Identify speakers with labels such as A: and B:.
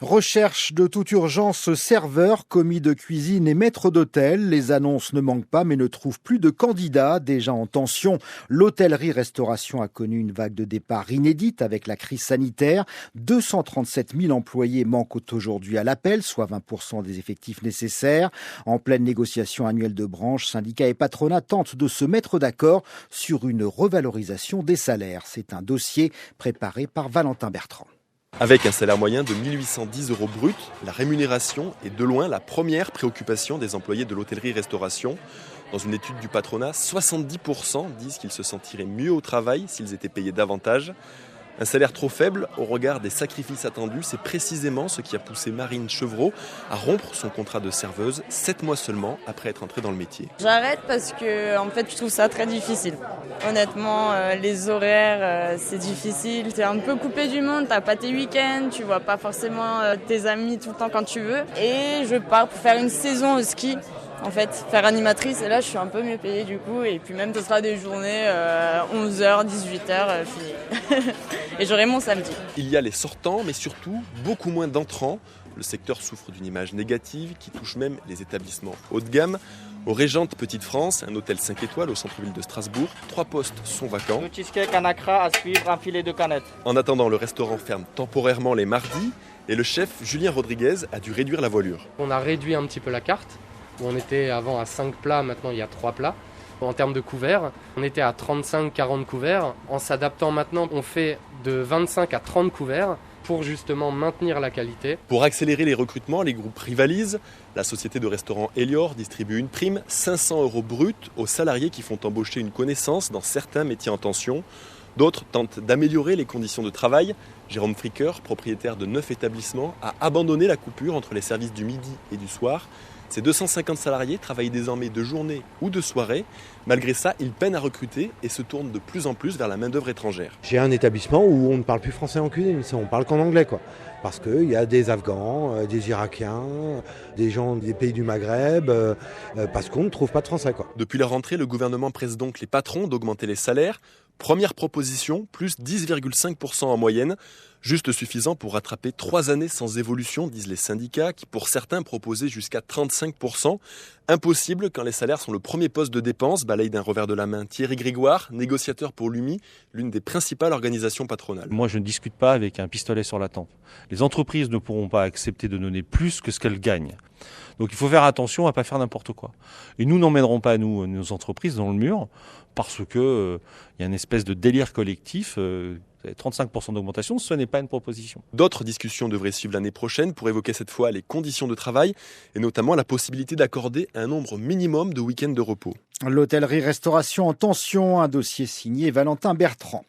A: Recherche de toute urgence serveurs, commis de cuisine et maîtres d'hôtel. Les annonces ne manquent pas mais ne trouvent plus de candidats. Déjà en tension, l'hôtellerie-restauration a connu une vague de départ inédite avec la crise sanitaire. 237 000 employés manquent aujourd'hui à l'appel, soit 20% des effectifs nécessaires. En pleine négociation annuelle de branche, syndicats et patronat tentent de se mettre d'accord sur une revalorisation des salaires. C'est un dossier préparé par Valentin Bertrand.
B: Avec un salaire moyen de 1 810 € brut, la rémunération est de loin la première préoccupation des employés de l'hôtellerie-restauration. Dans une étude du patronat, 70% disent qu'ils se sentiraient mieux au travail s'ils étaient payés davantage. Un salaire trop faible, au regard des sacrifices attendus, c'est précisément ce qui a poussé Marine Chevreau à rompre son contrat de serveuse 7 mois seulement après être entrée dans le métier.
C: J'arrête parce que je trouve ça très difficile. Honnêtement, les horaires, c'est difficile. T'es un peu coupé du monde, t'as pas tes week-ends, tu vois pas forcément tes amis tout le temps quand tu veux. Et je pars pour faire une saison au ski. Faire animatrice, et là je suis un peu mieux payée du coup, et puis même ce sera des journées 11h, 18h, fini. Et j'aurai mon samedi.
B: Il y a les sortants, mais surtout beaucoup moins d'entrants. Le secteur souffre d'une image négative qui touche même les établissements haut de gamme. Au Régente Petite France, un hôtel 5 étoiles au centre-ville de Strasbourg, 3 postes sont vacants.
D: Le cheesecake, un acra à suivre, un filet de canette.
B: En attendant, le restaurant ferme temporairement les mardis, et le chef Julien Rodriguez a dû réduire la voilure.
E: On a réduit un petit peu la carte. On était avant à 5 plats, maintenant il y a 3 plats. En termes de couverts, on était à 35-40 couverts. En s'adaptant maintenant, on fait de 25 à 30 couverts pour justement maintenir la qualité.
B: Pour accélérer les recrutements, les groupes rivalisent. La société de restaurant Elior distribue une prime, 500 € brut, aux salariés qui font embaucher une connaissance dans certains métiers en tension. D'autres tentent d'améliorer les conditions de travail. Jérôme Fricker, propriétaire de 9 établissements, a abandonné la coupure entre les services du midi et du soir. Ces 250 salariés travaillent désormais de journée ou de soirée. Malgré ça, ils peinent à recruter et se tournent de plus en plus vers la main-d'œuvre étrangère.
F: J'ai un établissement où on ne parle plus français en cuisine, on parle qu'en anglais, quoi. Parce qu'il y a des Afghans, des Irakiens, des gens des pays du Maghreb, parce qu'on ne trouve pas de français, quoi.
B: Depuis la rentrée, le gouvernement presse donc les patrons d'augmenter les salaires. Première proposition, plus 10,5% en moyenne. Juste suffisant pour rattraper 3 années sans évolution, disent les syndicats, qui pour certains proposaient jusqu'à 35%. Impossible quand les salaires sont le premier poste de dépense, balaye d'un revers de la main Thierry Grégoire, négociateur pour l'UMI, l'une des principales organisations patronales.
G: Moi, je ne discute pas avec un pistolet sur la tempe. Les entreprises ne pourront pas accepter de donner plus que ce qu'elles gagnent. Donc il faut faire attention à ne pas faire n'importe quoi. Et nous n'emmènerons pas, nos entreprises dans le mur, parce que y a une espèce de délire collectif. 35% d'augmentation, ce n'est pas une proposition.
B: D'autres discussions devraient suivre l'année prochaine pour évoquer cette fois les conditions de travail et notamment la possibilité d'accorder un nombre minimum de week-ends de repos.
A: L'hôtellerie-restauration en tension, un dossier signé Valentin Bertrand.